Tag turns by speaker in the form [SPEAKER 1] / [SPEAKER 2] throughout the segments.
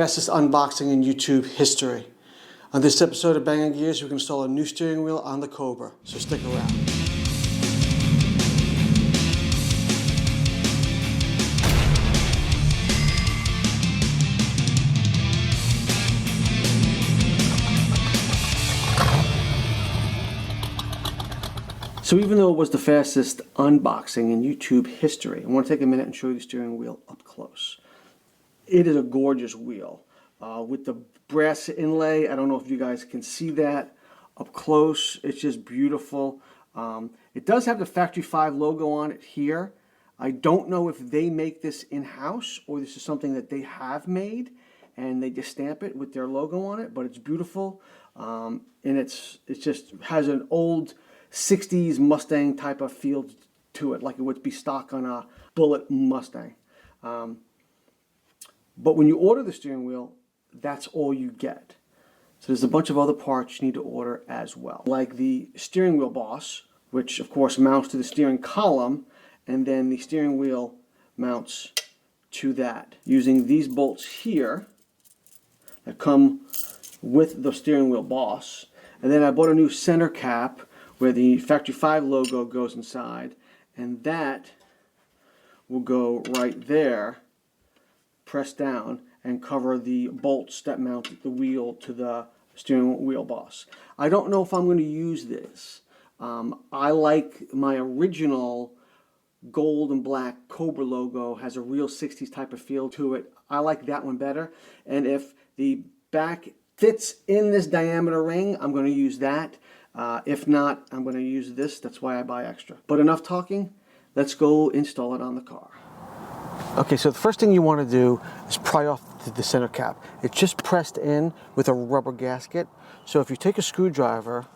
[SPEAKER 1] fastest unboxing in YouTube history. On this episode of Bangin Gears, we can install a new steering wheel on the Cobra, so stick around. So even though it was the fastest unboxing in YouTube history, I want to take a minute and show you the steering wheel up close. It is a gorgeous wheel with the brass inlay. I don't know if you guys can see that up close. It's just beautiful. It does have the Factory 5 logo on it here. I don't know if they make this in-house or this is something that they have made and they just stamp it with their logo on it, but it's beautiful. And it just has an old 60s Mustang type of feel to it, like it would be stock on a Bullet Mustang. But when you order the steering wheel, that's all you get. So there's a bunch of other parts you need to order as well, like the steering wheel boss, which of course mounts to the steering column, and then the steering wheel mounts to that using these bolts here that come with the steering wheel boss. And then I bought a new center cap where the Factory 5 logo goes inside, and that will go right there, press down, and cover the bolts that mount the wheel to the steering wheel boss. I don't know if I'm going to use this. I like my original gold and black Cobra logo, has a real 60s type of feel to it. I like that one better, and if the back fits in this diameter ring, I'm going to use that. If not, I'm going to use this. That's why I buy extra. But enough talking. Let's go install it on the car. Okay, so the first thing you want to do is pry off the center cap. It's just pressed in with a rubber gasket. So if you take a screwdriver,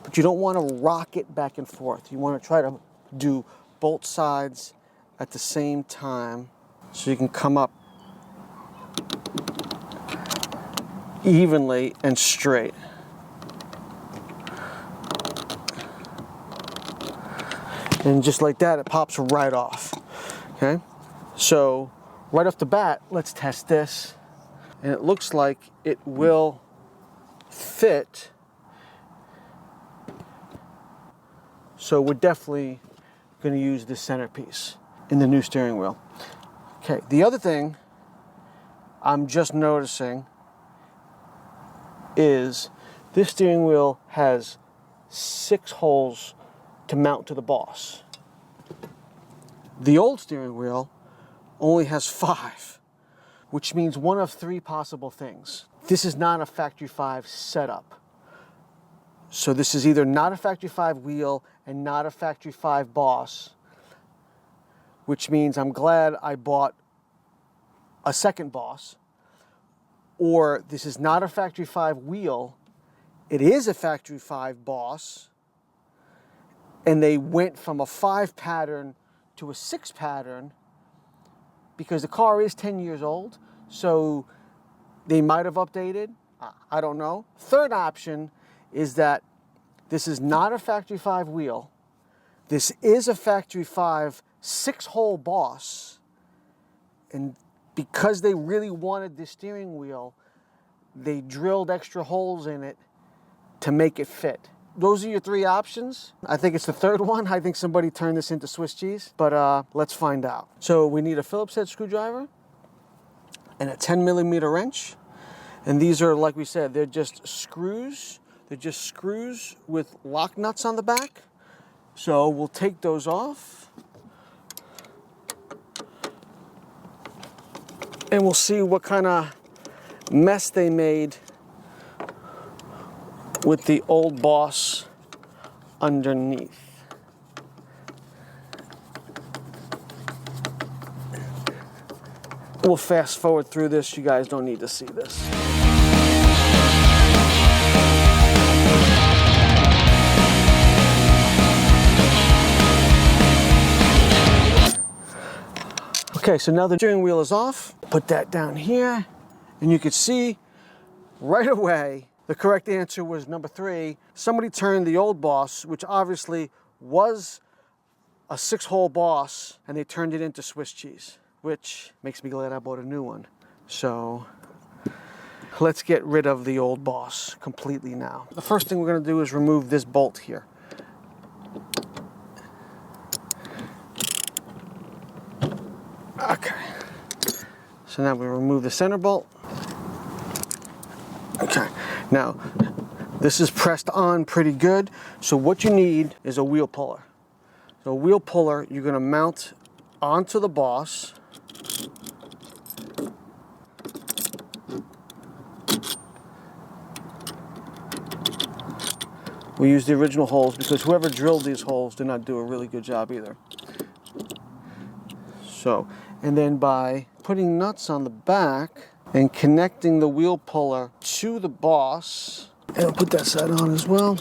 [SPEAKER 1] but you don't want to rock it back and forth. You want to try to do both sides at the same time so you can come up evenly and straight. And just like that, it pops right off. Okay, so right off the bat, let's test this. And it looks like it will fit. So we're definitely going to use this centerpiece in the new steering wheel. Okay, the other thing I'm just noticing is this steering wheel has 6 holes to mount to the boss. The old steering wheel only has 5, which means one of 3 possible things. This is not a Factory 5 setup. So this is either not a Factory 5 wheel and not a Factory 5 boss, which means I'm glad I bought a second boss, or this is not a Factory 5 wheel, it is a Factory 5 boss, and they went from a 5 pattern to a 6 pattern because the car is 10 years old, so they might have updated. I don't know. Third option is that this is not a Factory 5 wheel. This is a Factory 5 6-hole boss, and because they really wanted this steering wheel, they drilled extra holes in it to make it fit. Those are your 3 options. I think it's the third one. I think somebody turned this into Swiss cheese, but let's find out. So we need a Phillips head screwdriver and a 10mm wrench. And these are, like we said, they're just screws. They're just screws with lock nuts on the back. So we'll take those off. And we'll see what kind of mess they made with the old boss underneath. We'll fast forward through this. You guys don't need to see this. Okay, so now the steering wheel is off. Put that down here, and you can see right away the correct answer was number 3. Somebody turned the old boss, which obviously was a 6-hole boss, and they turned it into Swiss cheese. which makes me glad I bought a new one. So let's get rid of the old boss completely now. The first thing we're going to do is remove this bolt here. Okay. So now we remove the center bolt. Okay. Now, this is pressed on pretty good. So what you need is a wheel puller. So a wheel puller you're going to mount onto the boss. We use the original holes because whoever drilled these holes did not do a really good job either. So, and then by putting nuts on the back and connecting the wheel puller to the boss, and I'll put that side on as well.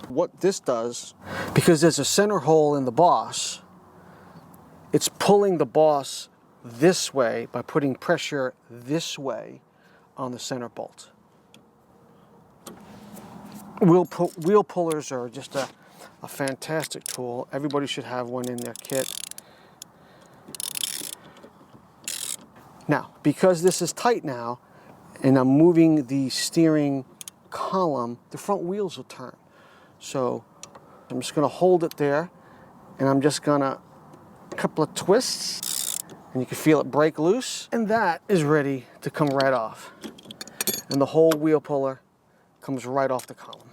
[SPEAKER 1] What this does, because there's a center hole in the boss, it's pulling the boss this way by putting pressure this way on the center bolt. Wheel pullers are just a fantastic tool. Everybody should have one in their kit. Now, because this is tight now, and I'm moving the steering column, the front wheels will turn. So I'm just going to hold it there, and I'm just going to a couple of twists, and you can feel it break loose, and that is ready to come right off. And the whole wheel puller comes right off the column.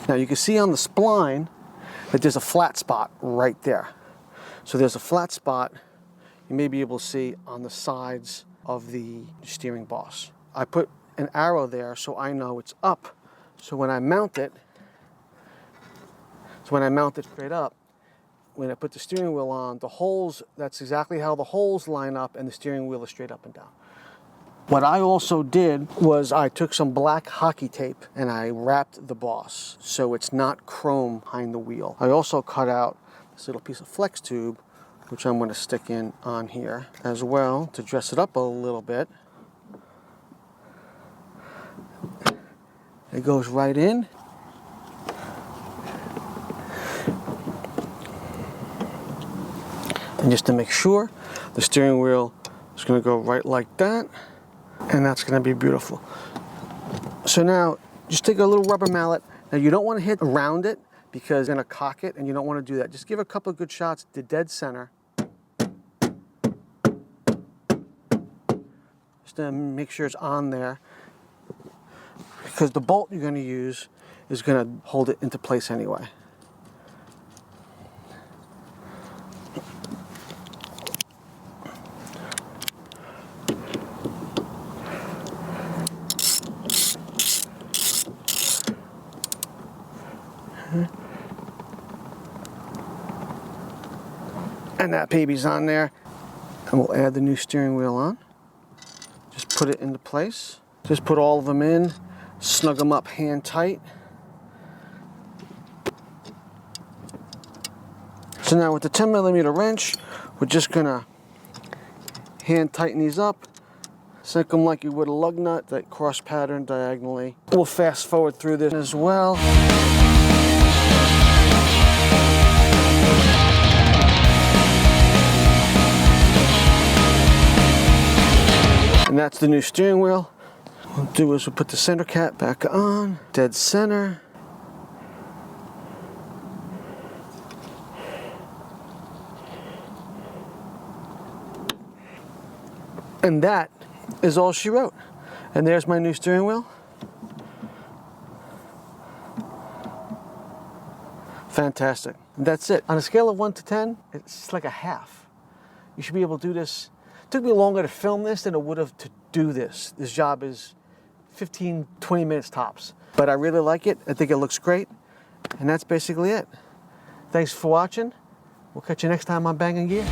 [SPEAKER 1] Now you can see on the spline that there's a flat spot right there. So there's a flat spot you may be able to see on the sides of the steering boss. I put an arrow there so I know it's up. So when I mount it straight up, when I put the steering wheel on, the holes, that's exactly how the holes line up, and the steering wheel is straight up and down. What I also did was I took some black hockey tape and I wrapped the boss so it's not chrome behind the wheel. I also cut out this little piece of flex tube, which I'm going to stick in on here as well to dress it up a little bit. It goes right in. And just to make sure, the steering wheel is going to go right like that. And that's going to be beautiful. So now, just take a little rubber mallet. Now you don't want to hit around it because you're going to cock it, and you don't want to do that. Just give it a couple of good shots to dead center. Just to make sure it's on there. Because the bolt you're going to use is going to hold it into place anyway. And that baby's on there. And we'll add the new steering wheel on. Just put it into place. Just put all of them in. Snug them up hand tight. So now with the 10mm wrench, we're just gonna hand tighten these up. Sink them like you would a lug nut, that cross pattern diagonally. We'll fast forward through this as well. And that's the new steering wheel. What we'll do is we'll put the center cap back on, dead center. And that is all she wrote. And there's my new steering wheel. Fantastic. That's it. On a scale of 1 to 10, it's like a half. You should be able to do this. It took me longer to film this than it would have to do this. This job is 15, 20 minutes tops. But I really like it. I think it looks great. And that's basically it. Thanks for watching. We'll catch you next time on Bangin' Gear.